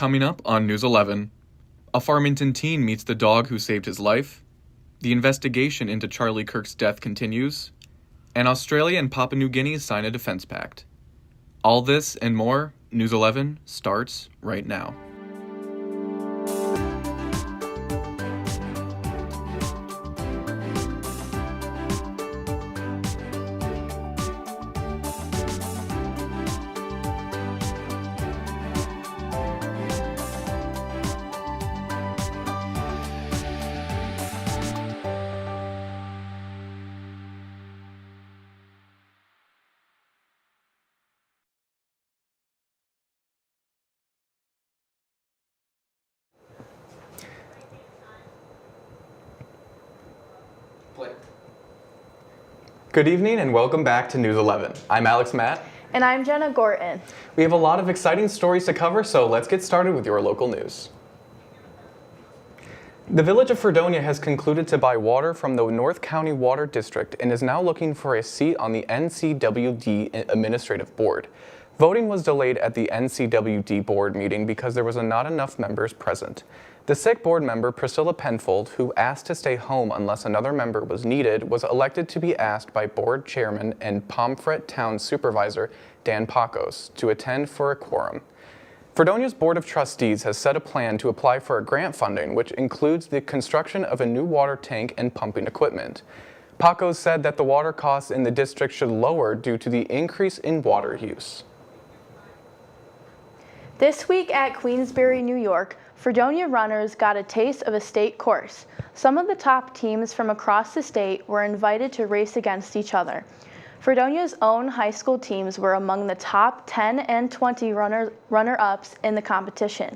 Coming up on News 11, a Farmington teen meets the dog who saved his life, the investigation into Charlie Kirk's death continues, and Australia and Papua New Guinea sign a defense pact. All this and more, News 11 starts right now. Good evening and welcome back to News 11. I'm Alex Matt. And I'm Jenna Gorton. We have a lot of exciting stories to cover, so let's get started with your local news. The Village of Fredonia has concluded to buy water from the North County Water District and is now looking for a seat on the NCWD Administrative Board. Voting was delayed at the NCWD board meeting because there was not enough members present. The sick board member, Priscilla Penfold, who asked to stay home unless another member was needed, was elected to be asked by board chairman and Pomfret Town Supervisor Dan Pacos to attend for a quorum. Fredonia's Board of Trustees has set a plan to apply for a grant funding, which includes the construction of a new water tank and pumping equipment. Pacos said that the water costs in the district should lower due to the increase in water use. This week at Queensbury, New York, Fredonia runners got a taste of a state course. Some of the top teams from across the state were invited to race against each other. Fredonia's own high school teams were among the top 10 and 20 runner-ups in the competition,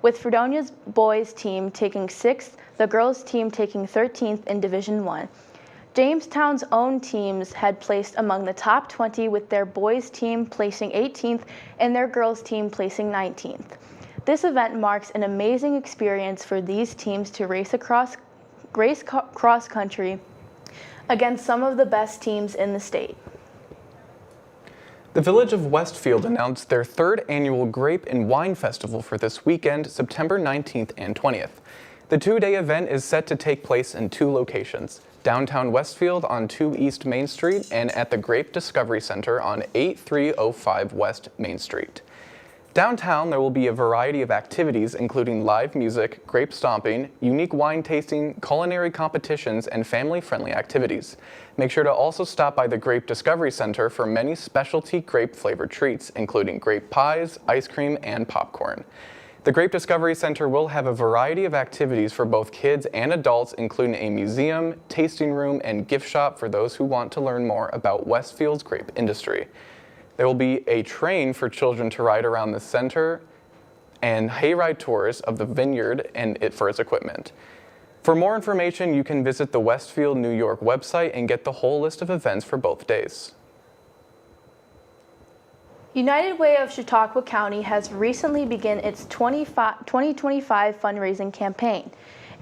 with Fredonia's boys team taking 6th, the girls team taking 13th in Division 1. Jamestown's own teams had placed among the top 20, with their boys team placing 18th and their girls team placing 19th. This event marks an amazing experience for these teams to race cross country against some of the best teams in the state. The Village of Westfield announced their 3rd annual Grape and Wine Festival for this weekend, September 19th and 20th. The 2-day event is set to take place in 2 locations, downtown Westfield on 2 East Main Street and at the Grape Discovery Center on 8305 West Main Street. Downtown, there will be a variety of activities including live music, grape stomping, unique wine tasting, culinary competitions, and family-friendly activities. Make sure to also stop by the Grape Discovery Center for many specialty grape-flavored treats, including grape pies, ice cream, and popcorn. The Grape Discovery Center will have a variety of activities for both kids and adults, including a museum, tasting room, and gift shop for those who want to learn more about Westfield's grape industry. There will be a train for children to ride around the center and hayride tours of the vineyard and for its equipment. For more information, you can visit the Westfield, New York website and get the whole list of events for both days. United Way of Chautauqua County has recently begun its 2025 fundraising campaign.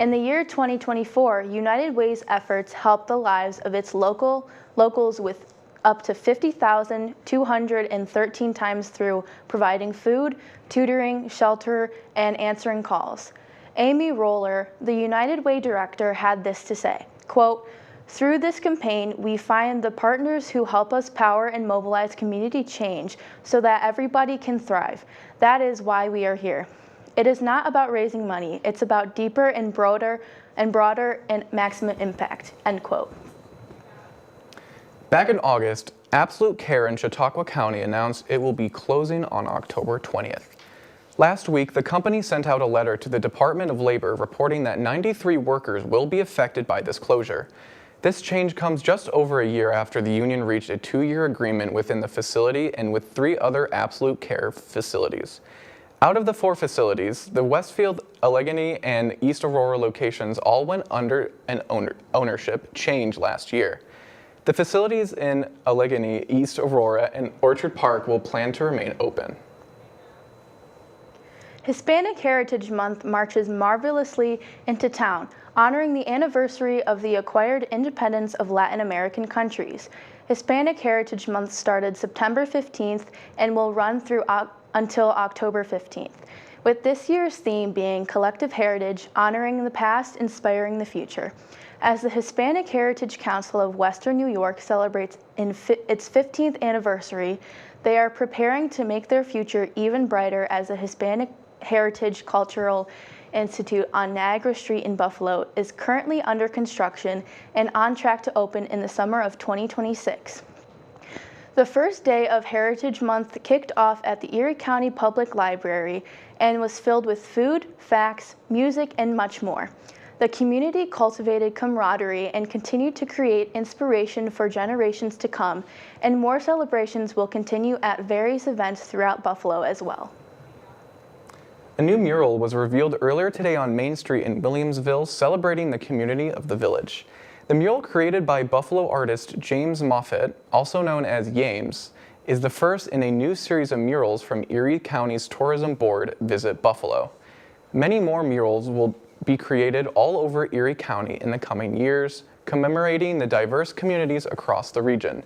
In the year 2024, United Way's efforts helped the lives of its locals with up to 50,213 times through providing food, tutoring, shelter, and answering calls. Amy Roller, the United Way director, had this to say, quote, "Through this campaign, we find the partners who help us power and mobilize community change so that everybody can thrive. That is why we are here. It is not about raising money, it's about deeper and broader and maximum impact," end quote. Back in August, Absolute Care in Chautauqua County announced it will be closing on October 20th. Last week, the company sent out a letter to the Department of Labor reporting that 93 workers will be affected by this closure. This change comes just over a year after the union reached a 2-year agreement within the facility and with 3 other Absolute Care facilities. Out of the 4 facilities, the Westfield, Allegheny, and East Aurora locations all went under an ownership change last year. The facilities in Allegheny, East Aurora, and Orchard Park will plan to remain open. Hispanic Heritage Month marches marvelously into town, honoring the anniversary of the acquired independence of Latin American countries. Hispanic Heritage Month started September 15th and will run through until October 15th. with this year's theme being Collective Heritage, Honoring the Past, Inspiring the Future. As the Hispanic Heritage Council of Western New York celebrates its 15th anniversary, they are preparing to make their future even brighter as the Hispanic Heritage Cultural Institute on Niagara Street in Buffalo is currently under construction and on track to open in the summer of 2026. The first day of Heritage Month kicked off at the Erie County Public Library and was filled with food, facts, music, and much more. The community cultivated camaraderie and continued to create inspiration for generations to come, and more celebrations will continue at various events throughout Buffalo as well. A new mural was revealed earlier today on Main Street in Williamsville, celebrating the community of the village. The mural, created by Buffalo artist James Moffett, also known as Yames, is the first in a new series of murals from Erie County's tourism board, Visit Buffalo. Many more murals will be created all over Erie County in the coming years, commemorating the diverse communities across the region.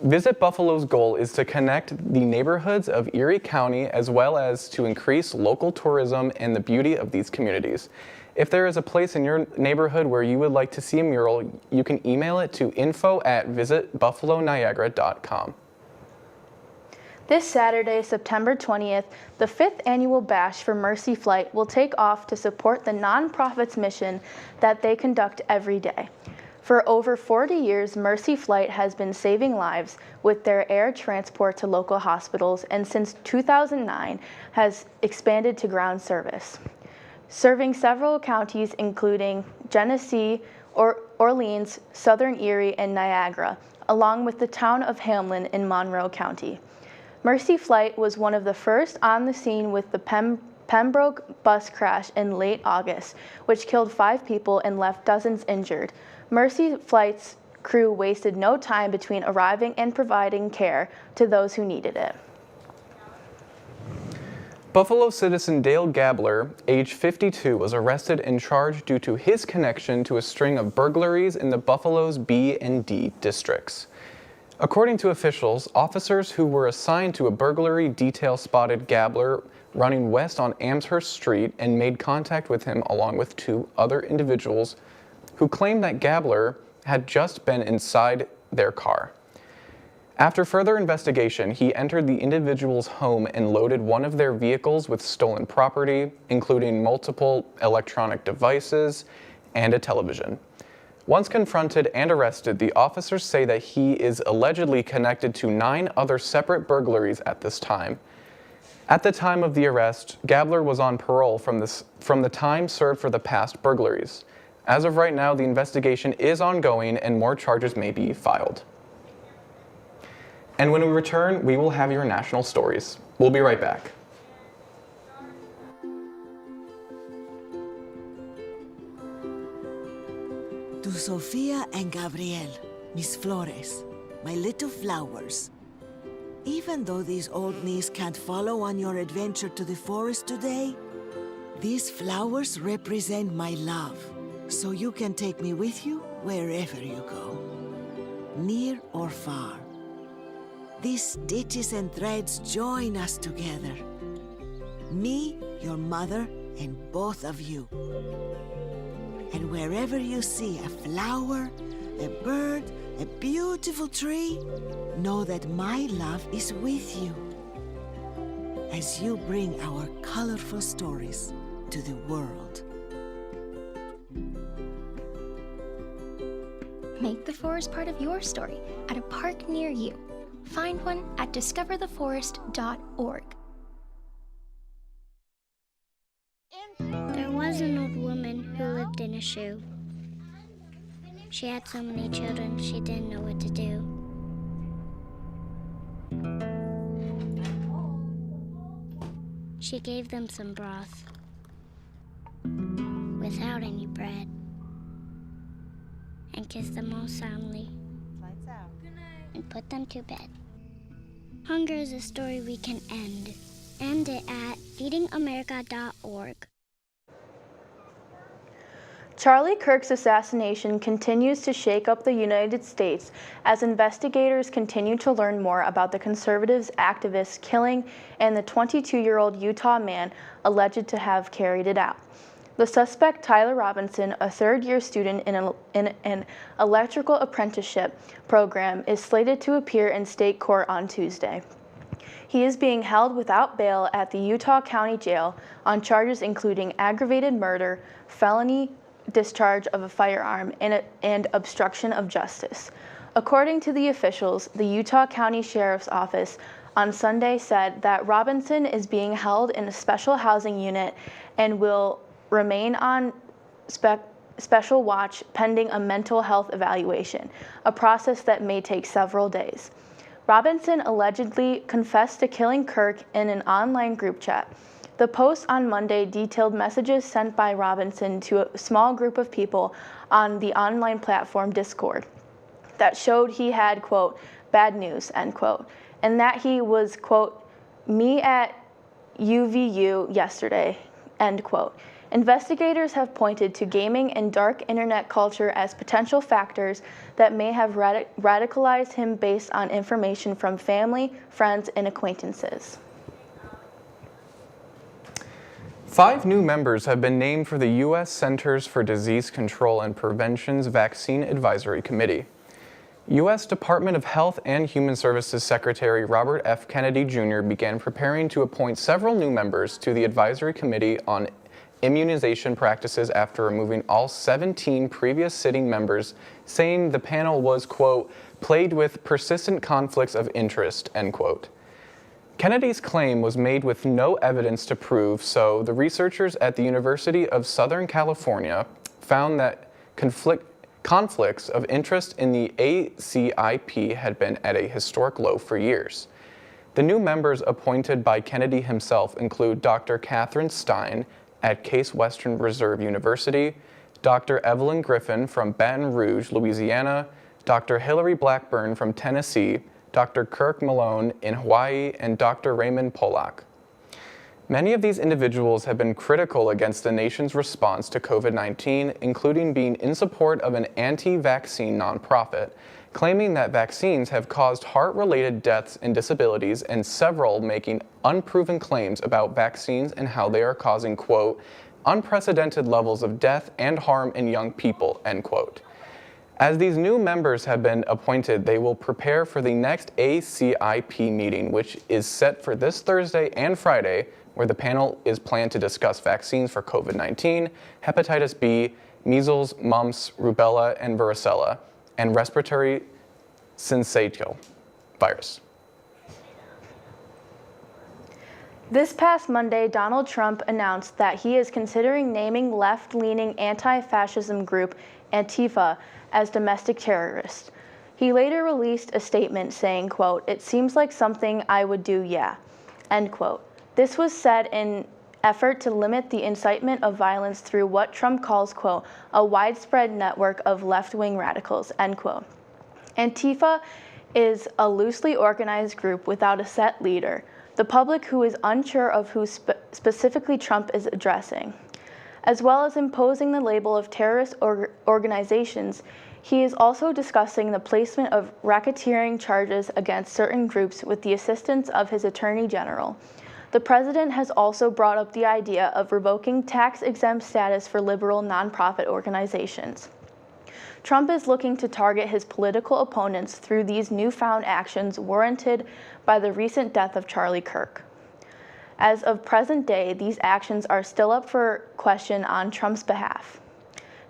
Visit Buffalo's goal is to connect the neighborhoods of Erie County as well as to increase local tourism and the beauty of these communities. If there is a place in your neighborhood where you would like to see a mural, you can email it to info@visitbuffaloniagara.com. This Saturday, September 20th, the 5th annual Bash for Mercy Flight will take off to support the nonprofit's mission that they conduct every day. For over 40 years, Mercy Flight has been saving lives with their air transport to local hospitals, and since 2009 has expanded to ground service, serving several counties including Genesee, Orleans, Southern Erie, and Niagara, along with the town of Hamlin in Monroe County. Mercy Flight was one of the first on the scene with the Pembroke bus crash in late August, which killed 5 people and left dozens injured. Mercy Flight's crew wasted no time between arriving and providing care to those who needed it. Buffalo citizen Dale Gabler, age 52, was arrested and charged due to his connection to a string of burglaries in the Buffalo's B and D districts. According to officials, officers who were assigned to a burglary detail spotted Gabler running west on Amherst Street and made contact with him along with 2 other individuals who claimed that Gabler had just been inside their car. After further investigation, he entered the individual's home and loaded one of their vehicles with stolen property, including multiple electronic devices and a television. Once confronted and arrested, the officers say that he is allegedly connected to 9 other separate burglaries at this time. At the time of the arrest, Gabler was on parole from the time served for the past burglaries. As of right now, the investigation is ongoing and more charges may be filed. And when we return, we will have your national stories. We'll be right back. To Sofia and Gabriel, mis flores, my little flowers. Even though these old knees can't follow on your adventure to the forest today, these flowers represent my love, so you can take me with you wherever you go, near or far. These stitches and threads join us together. Me, your mother, and both of you. And wherever you see a flower, a bird, a beautiful tree, know that my love is with you as you bring our colorful stories to the world. Make the forest part of your story at a park near you. Find one at discovertheforest.org. There was an old woman who lived in a shoe. She had so many children, she didn't know what to do. She gave them some broth without any bread and kissed them all soundly and put them to bed. Hunger is a story we can end. End it at feedingamerica.org. Charlie Kirk's assassination continues to shake up the United States as investigators continue to learn more about the conservatives' activists' killing and the 22-year-old Utah man alleged to have carried it out. The suspect, Tyler Robinson, a third-year student in an electrical apprenticeship program, is slated to appear in state court on Tuesday. He is being held without bail at the Utah County Jail on charges including aggravated murder, felony discharge of a firearm, and obstruction of justice. According to the officials, the Utah County Sheriff's Office on Sunday said that Robinson is being held in a special housing unit and will remain on special watch pending a mental health evaluation, a process that may take several days. Robinson allegedly confessed to killing Kirk in an online group chat. The post on Monday detailed messages sent by Robinson to a small group of people on the online platform Discord that showed he had, quote, bad news, end quote, and that he was, quote, me at UVU yesterday, end quote. Investigators have pointed to gaming and dark internet culture as potential factors that may have radicalized him based on information from family, friends, and acquaintances. 5 new members have been named for the U.S. Centers for Disease Control and Prevention's Vaccine Advisory Committee. U.S. Department of Health and Human Services Secretary Robert F. Kennedy Jr. began preparing to appoint several new members to the Advisory Committee on Immunization Practices after removing all 17 previous sitting members, saying the panel was, quote, plagued with persistent conflicts of interest, end quote. Kennedy's claim was made with no evidence to prove, so the researchers at the University of Southern California found that conflicts of interest in the ACIP had been at a historic low for years. The new members appointed by Kennedy himself include Dr. Catherine Stein at Case Western Reserve University, Dr. Evelyn Griffin from Baton Rouge, Louisiana, Dr. Hillary Blackburn from Tennessee, Dr. Kirk Malone in Hawaii, and Dr. Raymond Polak. Many of these individuals have been critical against the nation's response to COVID-19, including being in support of an anti-vaccine nonprofit, claiming that vaccines have caused heart-related deaths and disabilities, and several making unproven claims about vaccines and how they are causing, quote, unprecedented levels of death and harm in young people, end quote. As these new members have been appointed, they will prepare for the next ACIP meeting, which is set for this Thursday and Friday, where the panel is planned to discuss vaccines for COVID-19, hepatitis B, measles, mumps, rubella, and varicella, and respiratory syncytial virus. This past Monday, Donald Trump announced that he is considering naming left-leaning anti-fascism group Antifa as domestic terrorists. He later released a statement saying, quote, it seems like something I would do, yeah, end quote. This was said in effort to limit the incitement of violence through what Trump calls, quote, a widespread network of left-wing radicals, end quote. Antifa is a loosely organized group without a set leader, the public who is unsure of who specifically Trump is addressing. As well as imposing the label of terrorist organizations, he is also discussing the placement of racketeering charges against certain groups with the assistance of his attorney general. The president has also brought up the idea of revoking tax-exempt status for liberal nonprofit organizations. Trump is looking to target his political opponents through these newfound actions warranted by the recent death of Charlie Kirk. As of present day, these actions are still up for question on Trump's behalf.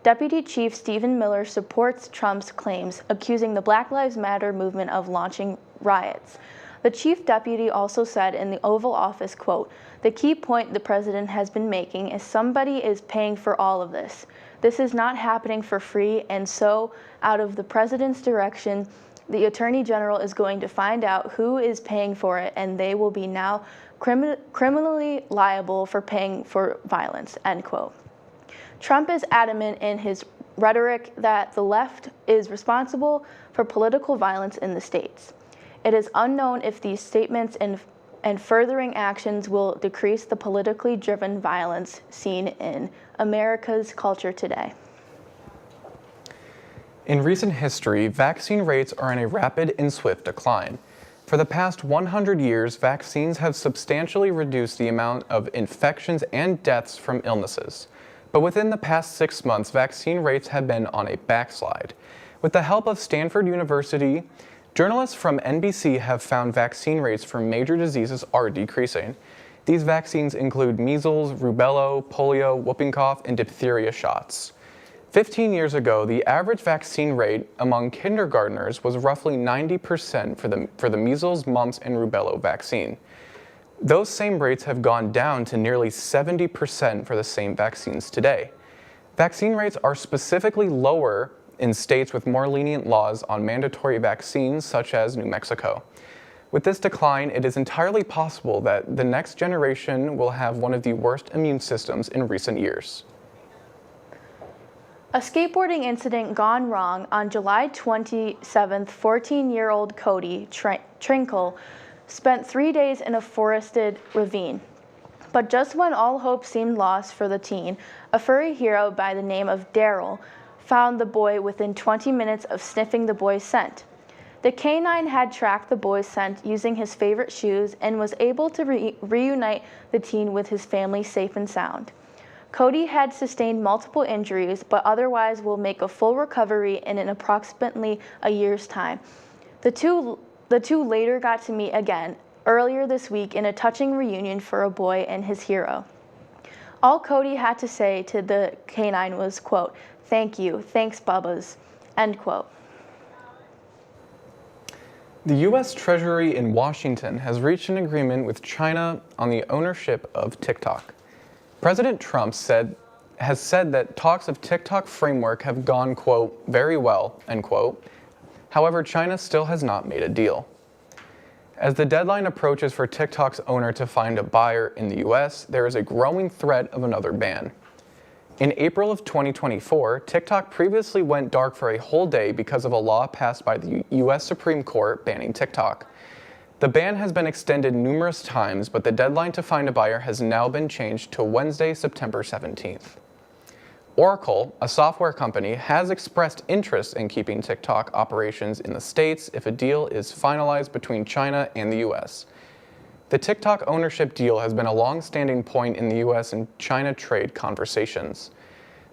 Deputy Chief Stephen Miller supports Trump's claims, accusing the Black Lives Matter movement of launching riots. The chief deputy also said in the Oval Office, quote, the key point the president has been making is somebody is paying for all of this. This is not happening for free, and so out of the president's direction, the attorney general is going to find out who is paying for it, and they will be now criminally liable for paying for violence, end quote. Trump is adamant in his rhetoric that the left is responsible for political violence in the states. It is unknown if these statements and furthering actions will decrease the politically driven violence seen in America's culture today. In recent history, vaccine rates are in a rapid and swift decline. For the past 100 years, vaccines have substantially reduced the amount of infections and deaths from illnesses. But within the past 6 months, vaccine rates have been on a backslide. With the help of Stanford University, journalists from NBC have found vaccine rates for major diseases are decreasing. These vaccines include measles, rubella, polio, whooping cough, and diphtheria shots. 15 years ago, the average vaccine rate among kindergartners was roughly 90% for the measles, mumps, and rubella vaccine. Those same rates have gone down to nearly 70% for the same vaccines today. Vaccine rates are specifically lower in states with more lenient laws on mandatory vaccines, such as New Mexico. With this decline, it is entirely possible that the next generation will have one of the worst immune systems in recent years. A skateboarding incident gone wrong on July 27th, 14-year-old Cody Trinkle spent 3 days in a forested ravine. But just when all hope seemed lost for the teen, a furry hero by the name of Daryl found the boy within 20 minutes of sniffing the boy's scent. The canine had tracked the boy's scent using his favorite shoes and was able to reunite the teen with his family safe and sound. Cody had sustained multiple injuries, but otherwise will make a full recovery in approximately a year's time. The two later got to meet again earlier this week in a touching reunion for a boy and his hero. All Cody had to say to the canine was, quote, "Thank you, thanks Bubbas," end quote. The U.S. Treasury in Washington has reached an agreement with China on the ownership of TikTok. President Trump has said that talks of TikTok framework have gone, quote, "very well," end quote. However, China still has not made a deal. As the deadline approaches for TikTok's owner to find a buyer in the U.S., there is a growing threat of another ban. In April of 2024, TikTok previously went dark for a whole day because of a law passed by the U.S. Supreme Court banning TikTok. The ban has been extended numerous times, but the deadline to find a buyer has now been changed to Wednesday, September 17th. Oracle, a software company, has expressed interest in keeping TikTok operations in the States if a deal is finalized between China and the U.S. The TikTok ownership deal has been a long-standing point in the U.S. and China trade conversations.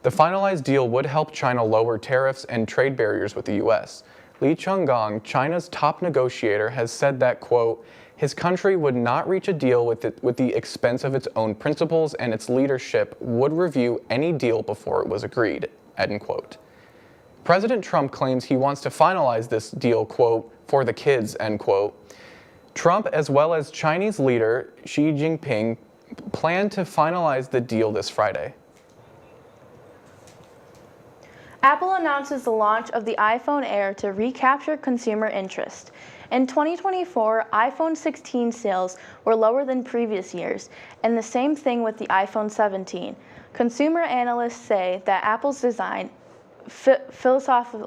The finalized deal would help China lower tariffs and trade barriers with the U.S. Li Chunggong, China's top negotiator, has said that, quote, his country would not reach a deal with the expense of its own principles, and its leadership would review any deal before it was agreed, end quote. President Trump claims he wants to finalize this deal, quote, for the kids, end quote. Trump, as well as Chinese leader Xi Jinping, plan to finalize the deal this Friday. Apple announces the launch of the iPhone Air to recapture consumer interest. In 2024, iPhone 16 sales were lower than previous years, and the same thing with the iPhone 17. Consumer analysts say that Apple's design philosophy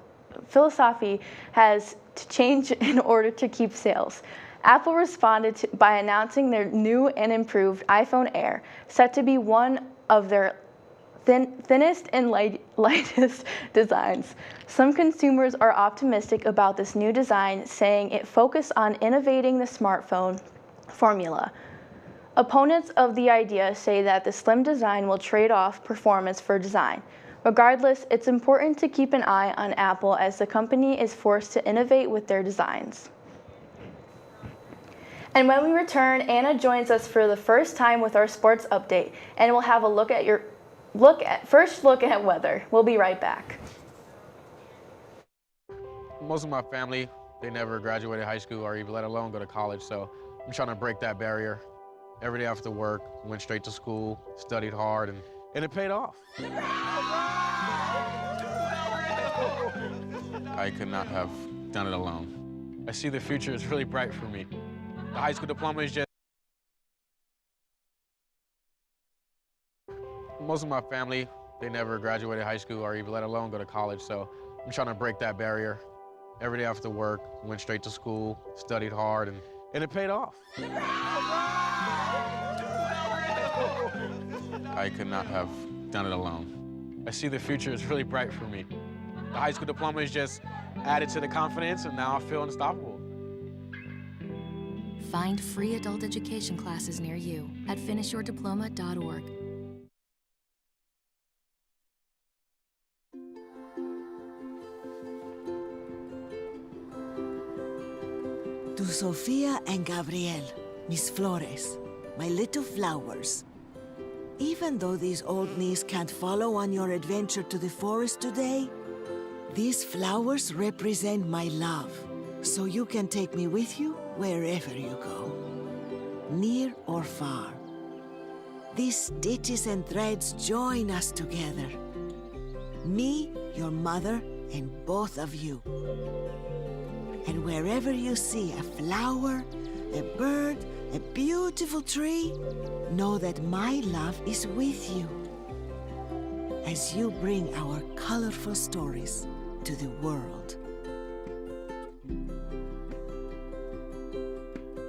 has to change in order to keep sales. Apple responded by announcing their new and improved iPhone Air, set to be one of their thinnest and lightest designs. Some consumers are optimistic about this new design, saying it focused on innovating the smartphone formula. Opponents of the idea say that the slim design will trade off performance for design. Regardless, it's important to keep an eye on Apple as the company is forced to innovate with their designs. And when we return, Anna joins us for the first time with our sports update, and we'll have a first look at weather. We'll be right back. Most of my family, they never graduated high school or even let alone go to college, so I'm trying to break that barrier. Every day after work, went straight to school, studied hard, and it paid off. I could not have done it alone. I see the future is really bright for me. The high school diploma is just... Most of my family, they never graduated high school or even let alone go to college, so I'm trying to break that barrier. Every day after work, went straight to school, studied hard, and it paid off. I could not have done it alone. I see the future is really bright for me. The high school diploma is just added to the confidence, and now I feel unstoppable. Find free adult education classes near you at finishyourdiploma.org. To Sofia and Gabriel, Miss Flores, my little flowers. Even though these old knees can't follow on your adventure to the forest today, these flowers represent my love, so you can take me with you wherever you go, near or far. These stitches and threads join us together. Me, your mother, and both of you. And wherever you see a flower, a bird, a beautiful tree, know that my love is with you as you bring our colorful stories to the world.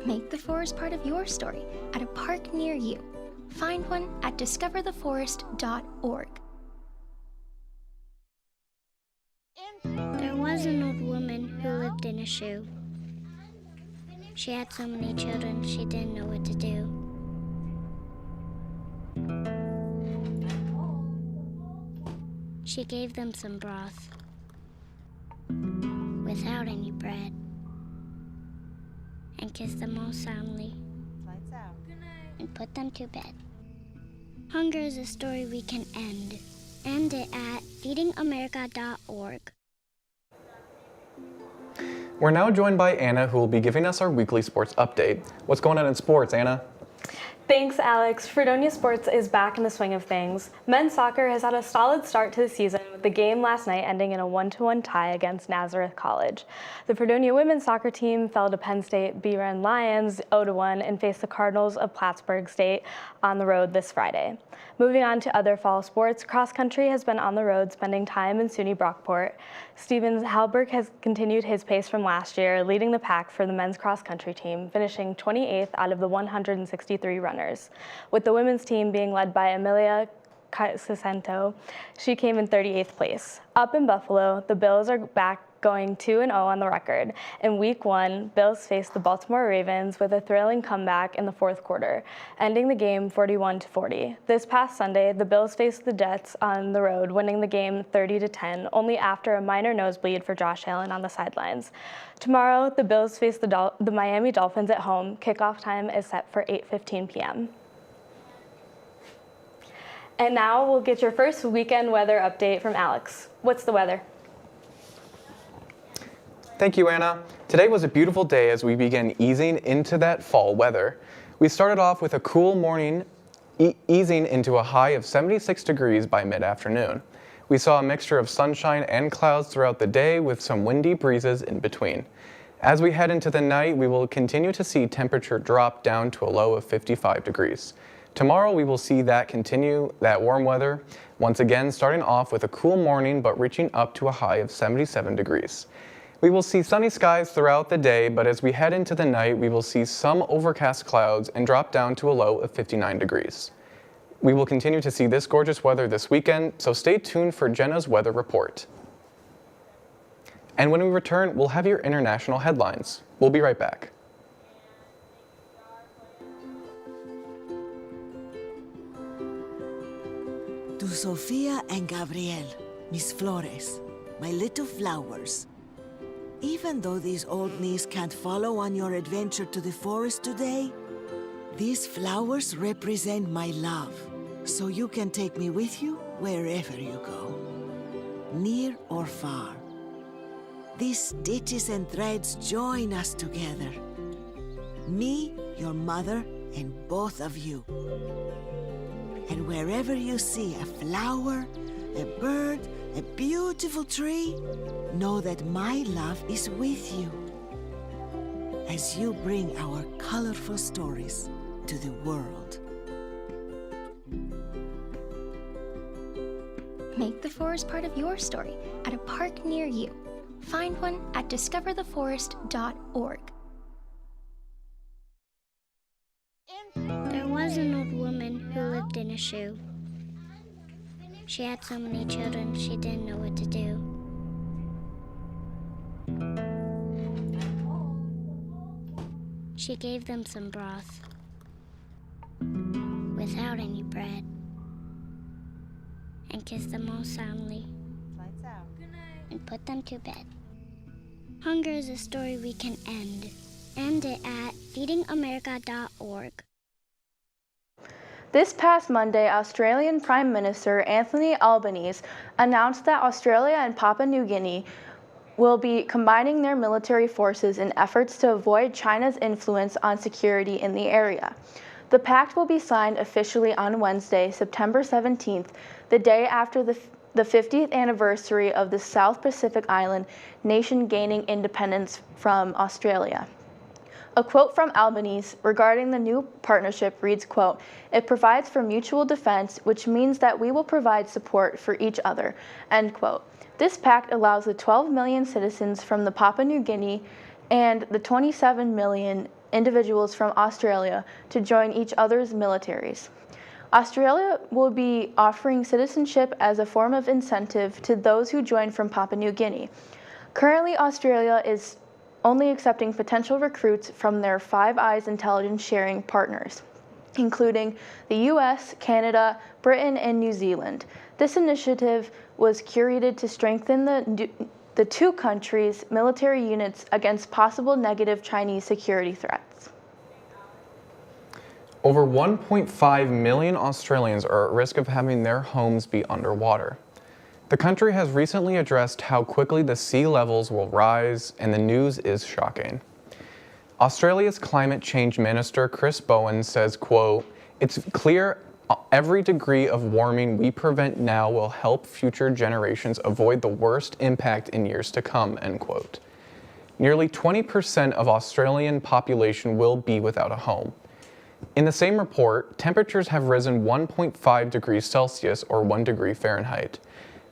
Make the forest part of your story at a park near you. Find one at discovertheforest.org. There was an old woman who lived in a shoe. She had so many children, she didn't know what to do. She gave them some broth without any bread and kissed them all soundly and put them to bed. Hunger is a story we can end. End it at feedingamerica.org. We're now joined by Anna, who will be giving us our weekly sports update. What's going on in sports, Anna? Thanks, Alex. Fredonia sports is back in the swing of things. Men's soccer has had a solid start to the season, with the game last night ending in a 1-1 tie against Nazareth College. The Fredonia women's soccer team fell to Penn State B-Ren Lions 0-1 and faced the Cardinals of Plattsburgh State on the road this Friday. Moving on to other fall sports, cross country has been on the road spending time in SUNY Brockport. Stevens Halberg has continued his pace from last year, leading the pack for the men's cross country team, finishing 28th out of the 163 runners. With the women's team being led by Amelia Cicento, she came in 38th place. Up in Buffalo, the Bills are back going 2-0 on the record. In week 1, Bills faced the Baltimore Ravens with a thrilling comeback in the fourth quarter, ending the game 41-40. This past Sunday, the Bills faced the Jets on the road, winning the game 30-10, only after a minor nosebleed for Josh Allen on the sidelines. Tomorrow, the Bills face the Miami Dolphins at home. Kickoff time is set for 8:15 p.m. And now we'll get your first weekend weather update from Alex. What's the weather? Thank you, Anna. Today was a beautiful day as we began easing into that fall weather. We started off with a cool morning, easing into a high of 76 degrees by mid-afternoon. We saw a mixture of sunshine and clouds throughout the day with some windy breezes in between. As we head into the night, we will continue to see temperature drop down to a low of 55 degrees. Tomorrow we will see that continue, that warm weather, once again starting off with a cool morning but reaching up to a high of 77 degrees. We will see sunny skies throughout the day, but as we head into the night, we will see some overcast clouds and drop down to a low of 59 degrees. We will continue to see this gorgeous weather this weekend, so stay tuned for Jenna's weather report. And when we return, we'll have your international headlines. We'll be right back. To Sofia and Gabriel, Miss Flores, my little flowers. Even though these old knees can't follow on your adventure to the forest today, these flowers represent my love, so you can take me with you wherever you go, near or far. These stitches and threads join us together. Me, your mother, and both of you. And wherever you see a flower, a bird, a beautiful tree, know that my love is with you as you bring our colorful stories to the world. Make the forest part of your story at a park near you. Find one at discovertheforest.org. There was an old woman who lived in a shoe. She had so many children, she didn't know what to do. She gave them some broth without any bread and kissed them all soundly. Lights out. Good night. And put them to bed. Hunger is a story we can end. End it at feedingamerica.org. This past Monday, Australian Prime Minister Anthony Albanese announced that Australia and Papua New Guinea will be combining their military forces in efforts to avoid China's influence on security in the area. The pact will be signed officially on Wednesday, September 17th, the day after the 50th anniversary of the South Pacific Island nation gaining independence from Australia. A quote from Albanese regarding the new partnership reads, quote, "It provides for mutual defense, which means that we will provide support for each other," end quote. This pact allows the 12 million citizens from the Papua New Guinea and the 27 million individuals from Australia to join each other's militaries. Australia will be offering citizenship as a form of incentive to those who join from Papua New Guinea. Currently, Australia is only accepting potential recruits from their Five Eyes intelligence sharing partners, including the US, Canada, Britain, and New Zealand. This initiative was curated to strengthen the two countries' military units against possible negative Chinese security threats. Over 1.5 million Australians are at risk of having their homes be underwater. The country has recently addressed how quickly the sea levels will rise, and the news is shocking. Australia's climate change minister, Chris Bowen, says, quote, "It's clear every degree of warming we prevent now will help future generations avoid the worst impact in years to come," end quote. Nearly 20% of Australian population will be without a home. In the same report, temperatures have risen 1.5 degrees Celsius or 1 degree Fahrenheit.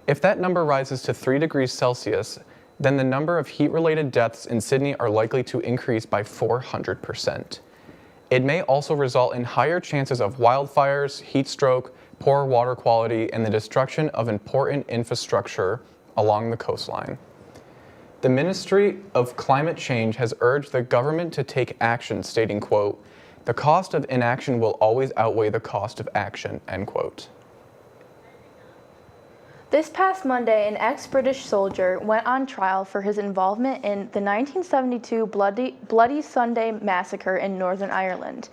If that number rises to 3 degrees Celsius, then the number of heat-related deaths in Sydney are likely to increase by 400%. It may also result in higher chances of wildfires, heat stroke, poor water quality, and the destruction of important infrastructure along the coastline. The Ministry of Climate Change has urged the government to take action, stating, quote, "The cost of inaction will always outweigh the cost of action," end quote. This past Monday, an ex-British soldier went on trial for his involvement in the 1972 Bloody Sunday massacre in Northern Ireland.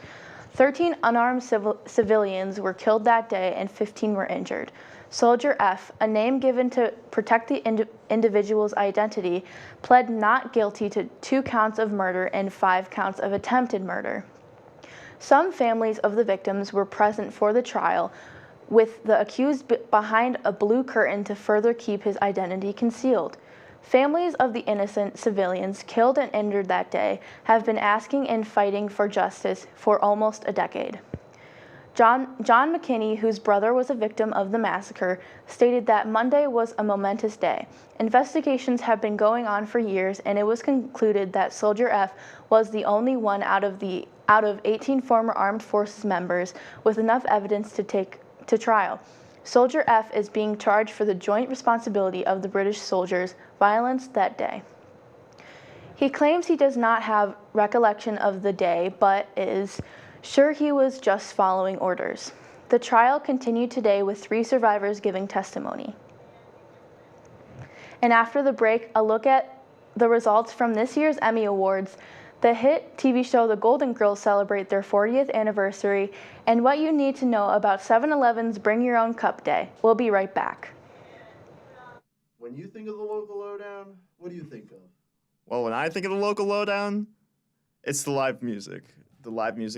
13 unarmed civilians were killed that day and 15 were injured. Soldier F, a name given to protect the individual's identity, pled not guilty to 2 counts of murder and 5 counts of attempted murder. Some families of the victims were present for the trial, with the accused behind a blue curtain to further keep his identity concealed. Families of the innocent civilians killed and injured that day have been asking and fighting for justice for almost a decade. John McKinney, whose brother was a victim of the massacre, stated that Monday was a momentous day. Investigations have been going on for years, and it was concluded that Soldier F was the only one out of 18 former armed forces members with enough evidence to take to trial. Soldier F is being charged for the joint responsibility of the British soldiers' violence that day. He claims he does not have recollection of the day, but is sure he was just following orders. The trial continued today with 3 survivors giving testimony. And after the break, a look at the results from this year's Emmy Awards. The hit TV show The Golden Girls celebrate their 40th anniversary, and what you need to know about 7-Eleven's Bring Your Own Cup Day. We'll be right back. When you think of the local lowdown, what do you think of? Well, when I think of the local lowdown, it's the live music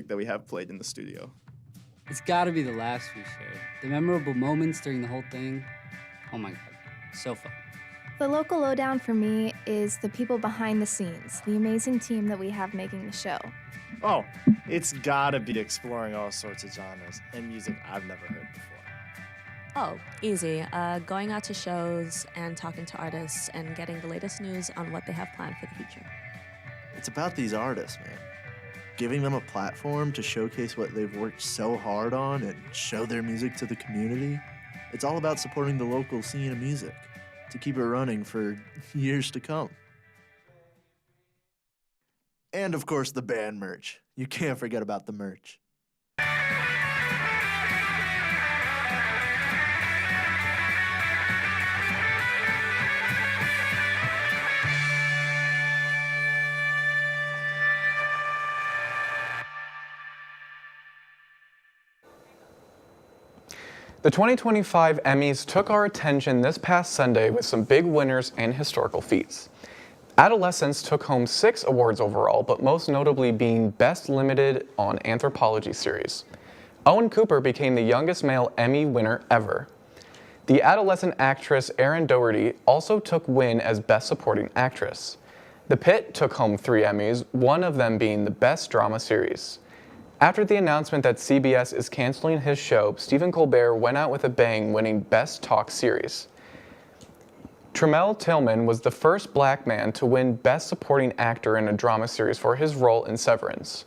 that we have played in the studio. It's gotta be the laughs we shared. The memorable moments during the whole thing. Oh my God, so fun. The local lowdown for me is the people behind the scenes, the amazing team that we have making the show. Oh, it's gotta be exploring all sorts of genres and music I've never heard before. Oh, easy. Going out to shows and talking to artists and getting the latest news on what they have planned for the future. It's about these artists, man. Giving them a platform to showcase what they've worked so hard on and show their music to the community. It's all about supporting the local scene of music to keep it running for years to come. And of course, the band merch. You can't forget about the merch. The 2025 Emmys took our attention this past Sunday with some big winners and historical feats. Adolescence took home 6 awards overall, but most notably being Best Limited on Anthropology Series. Owen Cooper became the youngest male Emmy winner ever. The adolescent actress Erin Doherty also took win as Best Supporting Actress. The Pit took home 3 Emmys, one of them being the Best Drama Series. After the announcement that CBS is canceling his show, Stephen Colbert went out with a bang, winning Best Talk Series. Tremel Tillman was the first black man to win Best Supporting Actor in a drama series for his role in Severance.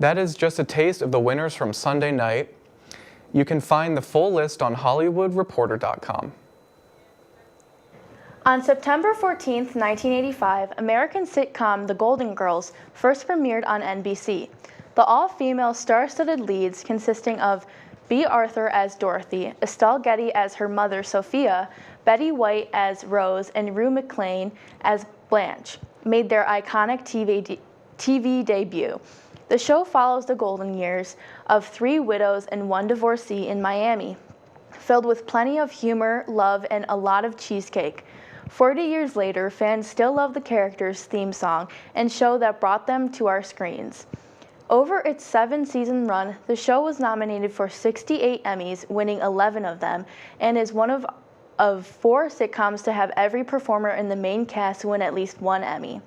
That is just a taste of the winners from Sunday night. You can find the full list on HollywoodReporter.com. On September 14th, 1985, American sitcom The Golden Girls first premiered on NBC. The all-female star-studded leads consisting of Bea Arthur as Dorothy, Estelle Getty as her mother Sophia, Betty White as Rose, and Rue McClane as Blanche made their iconic TV debut. The show follows the golden years of 3 widows and 1 divorcee in Miami, filled with plenty of humor, love, and a lot of cheesecake. 40 years later, fans still love the characters' theme song and show that brought them to our screens. Over its 7-season run, the show was nominated for 68 Emmys, winning 11 of them, and is one of 4 sitcoms to have every performer in the main cast win at least 1 Emmy.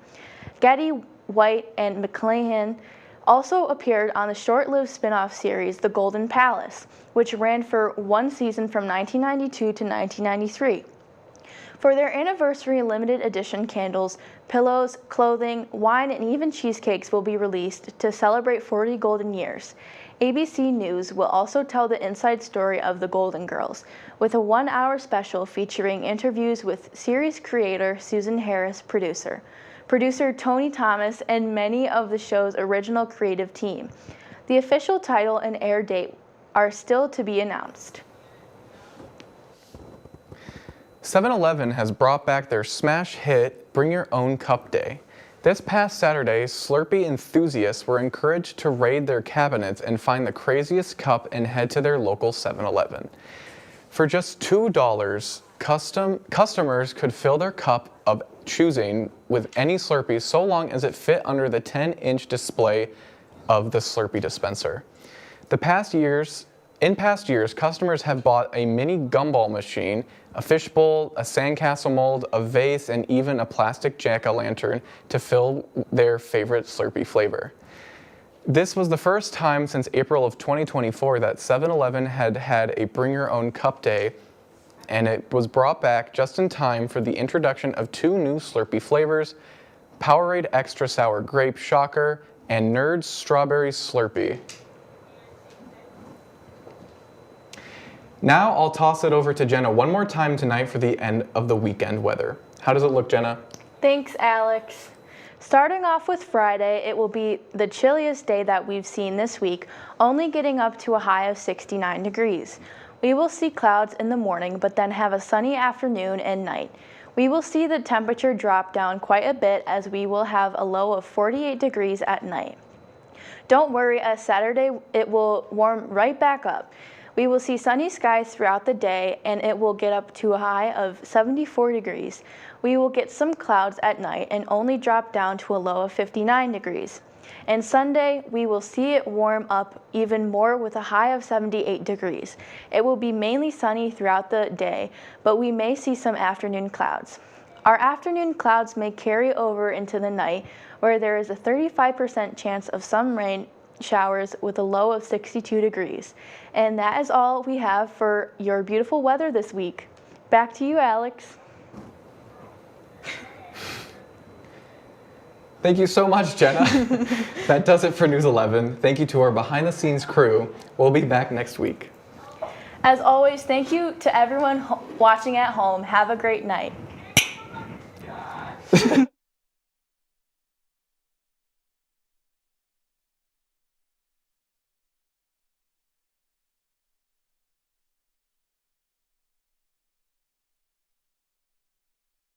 Getty, White, and McClane also appeared on the short-lived spin-off series The Golden Palace, which ran for 1 season from 1992 to 1993. For their anniversary limited edition candles, pillows, clothing, wine, and even cheesecakes will be released to celebrate 40 golden years. ABC News will also tell the inside story of The Golden Girls, with a 1-hour special featuring interviews with series creator Susan Harris, producer Tony Thomas, and many of the show's original creative team. The official title and air date are still to be announced. 7-Eleven has brought back their smash hit Bring Your Own Cup Day. This past Saturday, Slurpee enthusiasts were encouraged to raid their cabinets and find the craziest cup and head to their local 7-Eleven. For just $2, customers could fill their cup of choosing with any Slurpee so long as it fit under the 10-inch display of the Slurpee dispenser. In past years, customers have bought a mini gumball machine, a fishbowl, a sandcastle mold, a vase, and even a plastic jack-o'-lantern to fill their favorite Slurpee flavor. This was the first time since April of 2024 that 7-Eleven had a Bring Your Own Cup Day, and it was brought back just in time for the introduction of 2 new Slurpee flavors, Powerade Extra Sour Grape Shocker and Nerds Strawberry Slurpee. Now I'll toss it over to Jenna one more time tonight for the end of the weekend weather. How does it look, Jenna? Thanks, Alex. Starting off with Friday, it will be the chilliest day that we've seen this week, only getting up to a high of 69 degrees. We will see clouds in the morning, but then have a sunny afternoon and night. We will see the temperature drop down quite a bit as we will have a low of 48 degrees at night. Don't worry, as Saturday it will warm right back up. We will see sunny skies throughout the day, and it will get up to a high of 74 degrees. We will get some clouds at night and only drop down to a low of 59 degrees. And Sunday, we will see it warm up even more with a high of 78 degrees. It will be mainly sunny throughout the day, but we may see some afternoon clouds. Our afternoon clouds may carry over into the night, where there is a 35% chance of some rain showers with a low of 62 degrees. And that is all we have for your beautiful weather this week. Back to you, Alex. Thank you so much, Jenna. That does it for News 11. Thank you to our behind-the-scenes crew. We'll be back next week. As always, thank you to everyone watching at home. Have a great night.